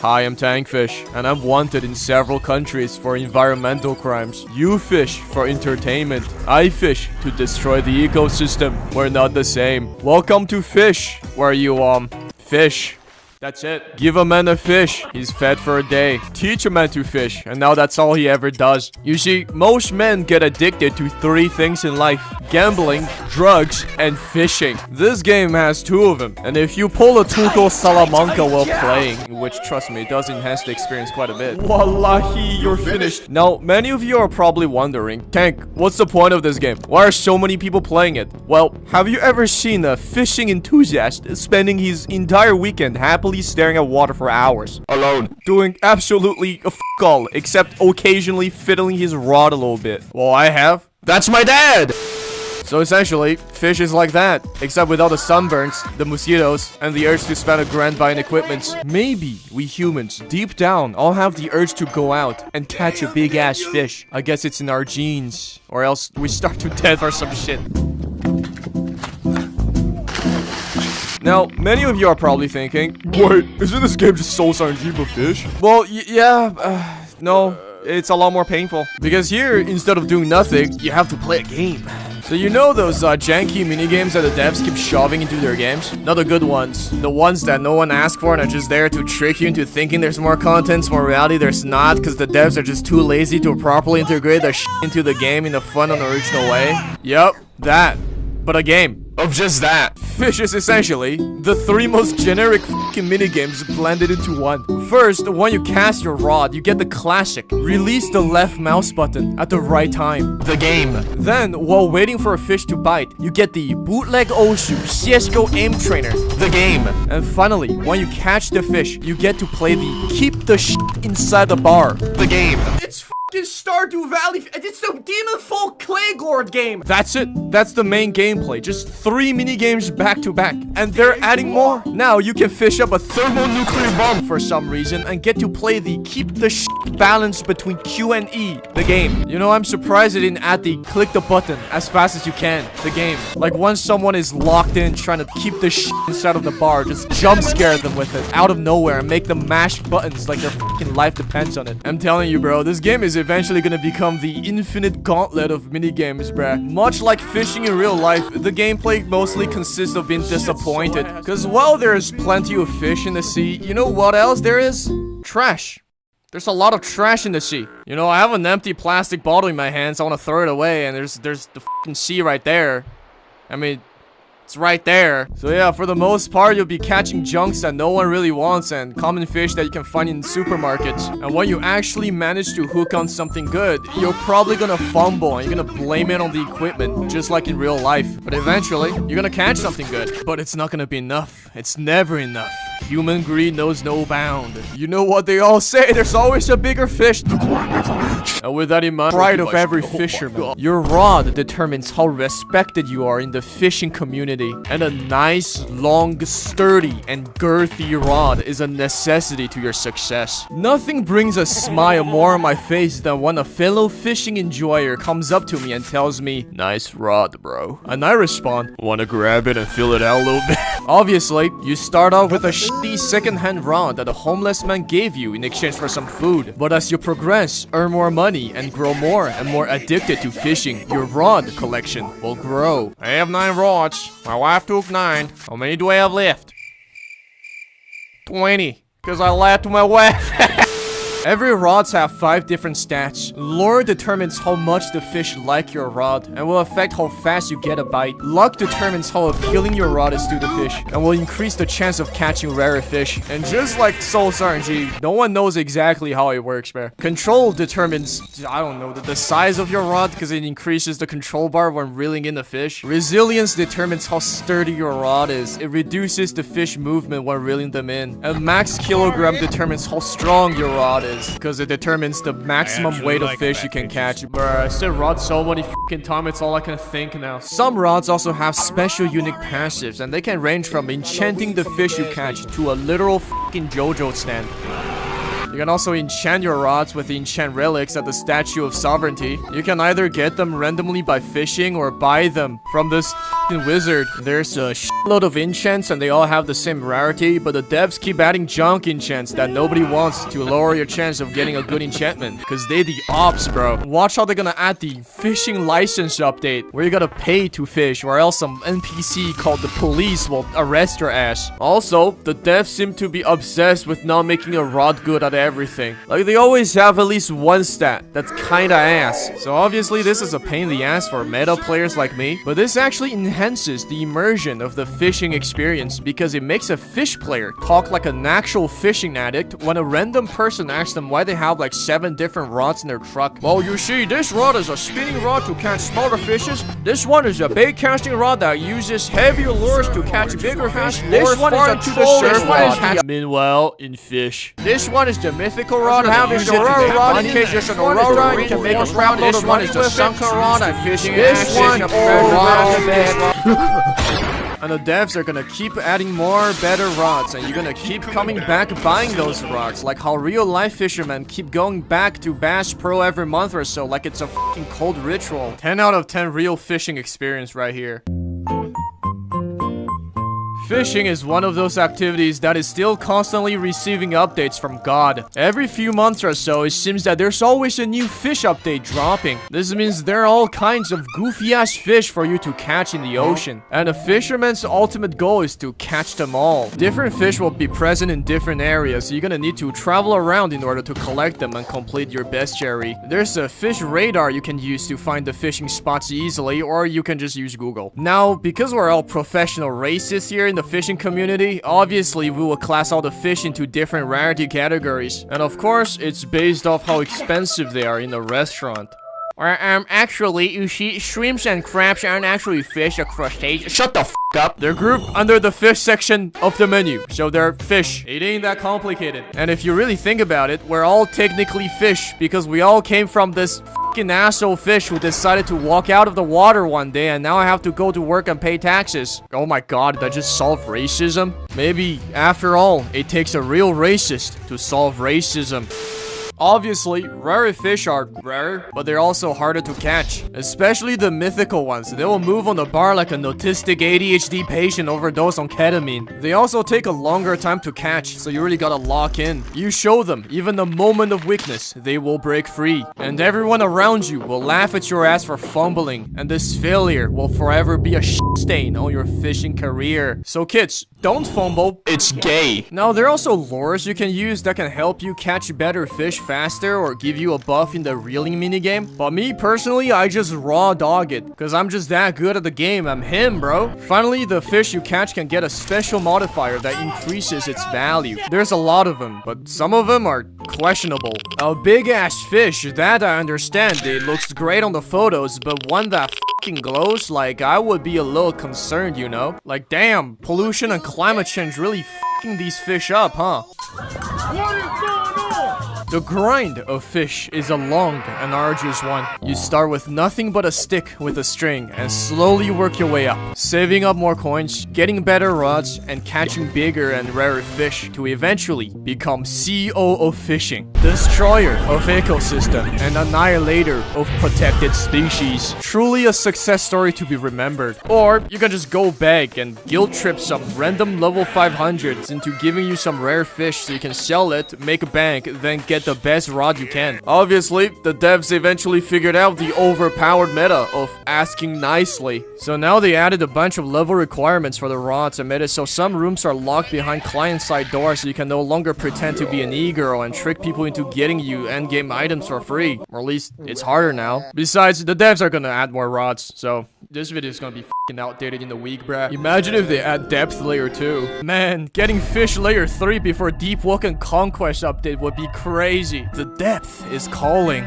Hi, I'm Tankfish, and I'm wanted in several countries for environmental crimes. You fish for entertainment. I fish to destroy the ecosystem. We're not the same. Welcome to Fish, where you, fish. That's it. Give a man a fish, he's fed for a day. Teach a man to fish, and now that's all he ever does. You see, most men get addicted to 3 things in life: gambling, drugs, and fishing. This game has 2 of them, and if you pull a Tuco Salamanca while playing, which, trust me, does enhance the experience quite a bit. Wallahi, you're finished. Now, many of you are probably wondering, Tank, what's the point of this game? Why are so many people playing it? Well, have you ever seen a fishing enthusiast spending his entire weekend happily staring at water for hours alone, doing absolutely a all except occasionally fiddling his rod a little bit? Well, I have. That's my dad. So essentially, fish is like that, except without the sunburns, the mosquitoes, and the urge to spend a grand buying equipment. Maybe we humans, deep down, all have the urge to go out and catch a big ass fish. I guess it's in our genes, or else we starve to death or some shit. Now, many of you are probably thinking, wait, isn't this game just Soul RNG but fish? Well, no, it's a lot more painful. Because here, instead of doing nothing, you have to play a game. So you know those janky minigames that the devs keep shoving into their games? Not the good ones. The ones that no one asked for and are just there to trick you into thinking there's more content, more reality there's not, because the devs are just too lazy to properly integrate their shit into the game in a fun and original way. Yup, that. But a game of just that. Fish is essentially the 3 most generic fucking minigames blended into one. First, when you cast your rod, you get the classic release the left mouse button at the right time. The game. Then, while waiting for a fish to bite, you get the bootleg Oshu CSGO aim trainer. The game. And finally, when you catch the fish, you get to play the keep the shit inside the bar. The game. It's Stardew Valley. It's the Demon Folk Claygord game. That's it. That's the main gameplay. Just 3 mini games back to back, and they're adding more. Now you can fish up a thermonuclear bomb for some reason and get to play the keep the shit balance between Q and E. The game. You know, I'm surprised they didn't add the click the button as fast as you can. The game. Like once someone is locked in trying to keep the shit inside of the bar, just jump scare them with it out of nowhere and make them mash buttons like their fucking life depends on it. I'm telling you, bro, this game is eventually gonna become the infinite gauntlet of minigames, bruh. Much like fishing in real life, the gameplay mostly consists of being disappointed. Cause while there's plenty of fish in the sea, you know what else there is? Trash. There's a lot of trash in the sea. You know, I have an empty plastic bottle in my hands, I wanna throw it away, and there's the fucking sea right there. I mean, it's right there. So yeah, for the most part, you'll be catching junks that no one really wants and common fish that you can find in supermarkets. And when you actually manage to hook on something good, you're probably gonna fumble and you're gonna blame it on the equipment, just like in real life. But eventually, you're gonna catch something good. But it's not gonna be enough. It's never enough. Human greed knows no bound. You know what they all say, there's always a bigger fish. And with that in mind, pride of every fisherman, your rod determines how respected you are in the fishing community. And a nice, long, sturdy, and girthy rod is a necessity to your success. Nothing brings a smile more on my face than when a fellow fishing enjoyer comes up to me and tells me, "Nice rod, bro." And I respond, "Wanna grab it and fill it out a little bit?" Obviously, you start off with a shitty second-hand rod that a homeless man gave you in exchange for some food. But as you progress, earn more money, and grow more and more addicted to fishing, your rod collection will grow. I have 9 rods. My wife took 9. How many do I have left? 20. Because I lied to my wife. Every rods have 5 different stats. Lure determines how much the fish like your rod and will affect how fast you get a bite. Luck determines how appealing your rod is to the fish and will increase the chance of catching rarer fish. And just like Soul RNG, no one knows exactly how it works, man. Control determines, I don't know, the size of your rod because it increases the control bar when reeling in the fish. Resilience determines how sturdy your rod is. It reduces the fish movement when reeling them in. And max kilogram determines how strong your rod is, because it determines the maximum weight of fish you can catch. Bruh, I said rod so many fucking times, it's all I can think now. Some rods also have special unique passives, and they can range from enchanting the fish you catch to a literal fucking JoJo stand. You can also enchant your rods with the enchant relics at the Statue of Sovereignty. You can either get them randomly by fishing or buy them from this f***ing wizard. There's a shitload of enchants and they all have the same rarity, but the devs keep adding junk enchants that nobody wants to lower your chance of getting a good enchantment. Cause they the ops, bro. Watch how they're gonna add the fishing license update, where you gotta pay to fish, or else some NPC called the police will arrest your ass. Also, the devs seem to be obsessed with not making a rod good at everything. Like, they always have at least one stat that's kinda ass. So obviously this is a pain in the ass for meta players like me, but this actually enhances the immersion of the fishing experience because it makes a fish player talk like an actual fishing addict when a random person asks them why they have like 7 different rods in their truck. Well, you see, this rod is a spinning rod to catch smaller fishes. This one is a bait casting rod that uses heavier lures to catch bigger fish. This one is a trolling rod. Meanwhile, in fish, this one is the mythical rod. This rod in case there's an aurora, you can make a crap load of money. This one is the sunken rod and fishing. This one, and the devs are gonna keep adding more better rods, and you're gonna keep coming back buying those rods, like how real life fishermen keep going back to Bass Pro every month or so, like it's a fucking cold ritual. 10 out of 10 real fishing experience right here. Fishing is one of those activities that is still constantly receiving updates from God. Every few months or so, it seems that there's always a new fish update dropping. This means there are all kinds of goofy-ass fish for you to catch in the ocean. And a fisherman's ultimate goal is to catch them all. Different fish will be present in different areas, so you're gonna need to travel around in order to collect them and complete your bestiary. There's a fish radar you can use to find the fishing spots easily, or you can just use Google. Now, because we're all professional racists here in the fishing community, obviously we will class all the fish into different rarity categories. And of course, it's based off how expensive they are in a restaurant. Actually, you see, shrimps and crabs aren't actually fish or crustaceans. Shut the f*** up. They're grouped under the fish section of the menu, so they're fish. It ain't that complicated. And if you really think about it, we're all technically fish, because we all came from this f***ing asshole fish who decided to walk out of the water one day, and now I have to go to work and pay taxes. Oh my god, that just solved racism? Maybe, after all, it takes a real racist to solve racism. Obviously, rare fish are rare, but they're also harder to catch. Especially the mythical ones. They will move on the bar like an autistic ADHD patient overdose on ketamine. They also take a longer time to catch, so you really gotta lock in. You show them, even a moment of weakness, they will break free. And everyone around you will laugh at your ass for fumbling, and this failure will forever be a shit stain on your fishing career. So kids, don't fumble, it's gay. Now, there are also lures you can use that can help you catch better fish faster or give you a buff in the reeling minigame. But me personally, I just raw dog it, because I'm just that good at the game. I'm him, bro. Finally, the fish you catch can get a special modifier that increases its value. There's a lot of them, but some of them are questionable. A big ass fish, that I understand, it looks great on the photos, but one that fucking glows, like, I would be a little concerned, you know? Like, damn, pollution and climate change really fucking these fish up, huh? What is going on? The grind of fish is a long and arduous one. You start with nothing but a stick with a string and slowly work your way up, saving up more coins, getting better rods, and catching bigger and rarer fish to eventually become CEO of fishing, destroyer of ecosystem, and annihilator of protected species. Truly a success story to be remembered. Or you can just go back and guilt trip some random level 500s into giving you some rare fish so you can sell it, make a bank, then get the best rod you can. Obviously, the devs eventually figured out the overpowered meta of asking nicely. So now they added a bunch of level requirements for the rods and made it so some rooms are locked behind client-side doors so you can no longer pretend to be an e-girl and trick people into getting you endgame items for free. Or at least, it's harder now. Besides, the devs are gonna add more rods, so this video is gonna be f***ing outdated in a week, bruh. Imagine if they add depth layer 2. Man, getting fish layer 3 before Deep Walk and Conquest update would be crazy. The depth is calling.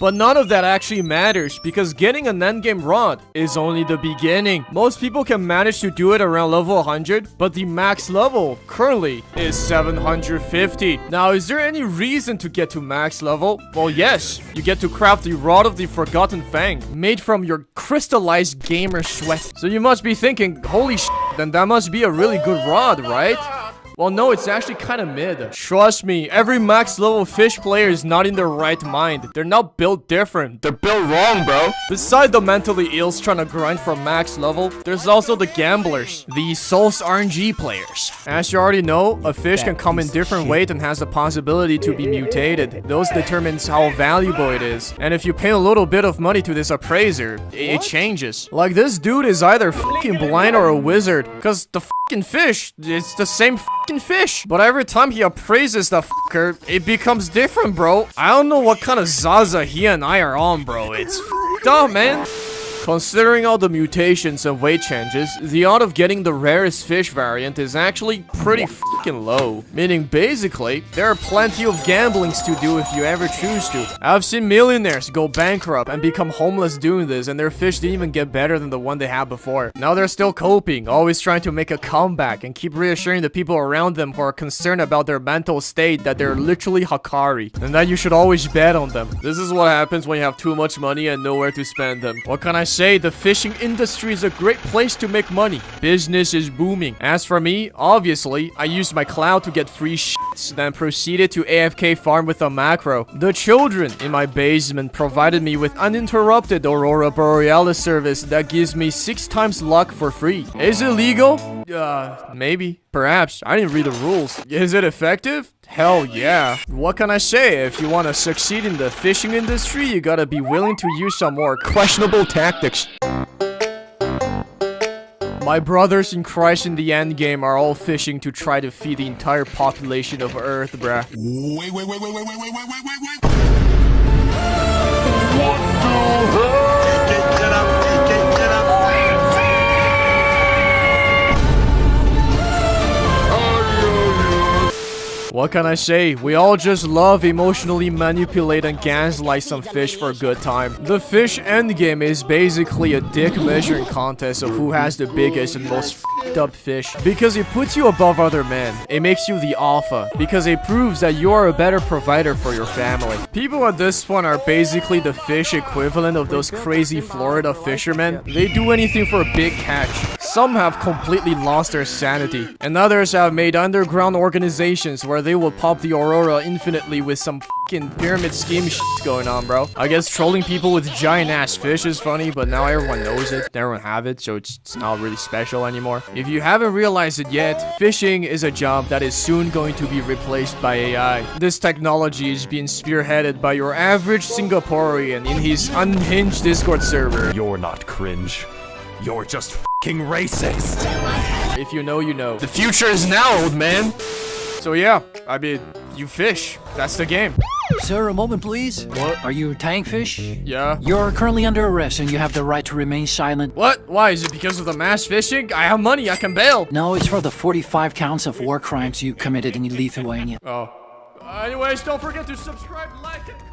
But none of that actually matters, because getting an endgame rod is only the beginning. Most people can manage to do it around level 100, but the max level currently is 750. Now, is there any reason to get to max level? Well, yes. You get to craft the Rod of the Forgotten Fang, made from your crystallized gamer sweat. So you must be thinking, holy shit, then that must be a really good rod, right? Well, no, it's actually kind of mid. Trust me, every max level fish player is not in their right mind. They're not built different. They're built wrong, bro. Besides the mentally ills trying to grind for max level, there's also the gamblers, the Souls RNG players. As you already know, a fish can come in different weight and has the possibility to be mutated. Those determines how valuable it is. And if you pay a little bit of money to this appraiser, it changes. Like, this dude is either fucking blind or a wizard, cause the fucking fish, it's the same fucking fish. But every time he appraises the fucker, it becomes different, bro. I don't know what kind of Zaza he and I are on, bro. It's fucked up, man. Considering all the mutations and weight changes, the odds of getting the rarest fish variant is actually pretty fucking low. Meaning, basically, there are plenty of gamblings to do if you ever choose to. I've seen millionaires go bankrupt and become homeless doing this, and their fish didn't even get better than the one they had before. Now they're still coping, always trying to make a comeback and keep reassuring the people around them who are concerned about their mental state that they're literally Hakari, and that you should always bet on them. This is what happens when you have too much money and nowhere to spend them. What can I say? The fishing industry is a great place to make money. Business is booming. As for me, obviously, I used my cloud to get free shits, then proceeded to AFK farm with a macro. The children in my basement provided me with uninterrupted Aurora Borealis service that gives me 6 times luck for free. Is it legal? Maybe. Perhaps. I didn't read the rules. Is it effective? Hell yeah. What can I say? If you want to succeed in the fishing industry, you gotta be willing to use some more questionable tactics. My brothers in Christ in the Endgame are all fishing to try to feed the entire population of Earth, bruh. Wait. What the What can I say? We all just love emotionally manipulate and gaslight some fish for a good time. The fish endgame is basically a dick measuring contest of who has the biggest and most f***ed up fish. Because it puts you above other men. It makes you the alpha. Because it proves that you are a better provider for your family. People at this point are basically the fish equivalent of those crazy Florida fishermen. They do anything for a big catch. Some have completely lost their sanity. And others have made underground organizations where they will pop the Aurora infinitely with some fucking pyramid scheme shit going on, bro. I guess trolling people with giant ass fish is funny, but now everyone knows it. Everyone have it, so it's not really special anymore. If you haven't realized it yet, fishing is a job that is soon going to be replaced by AI. This technology is being spearheaded by your average Singaporean in his unhinged Discord server. You're not cringe. You're just f***ing racist. If you know, you know. The future is now, old man. So yeah, I mean, you fish. That's the game. Sir, a moment, please. What? Are you tying fish? Yeah. You're currently under arrest and you have the right to remain silent. What? Why? Is it because of the mass fishing? I have money. I can bail. No, it's for the 45 counts of war crimes you committed in Lithuania. Oh. Anyways, don't forget to subscribe, like, and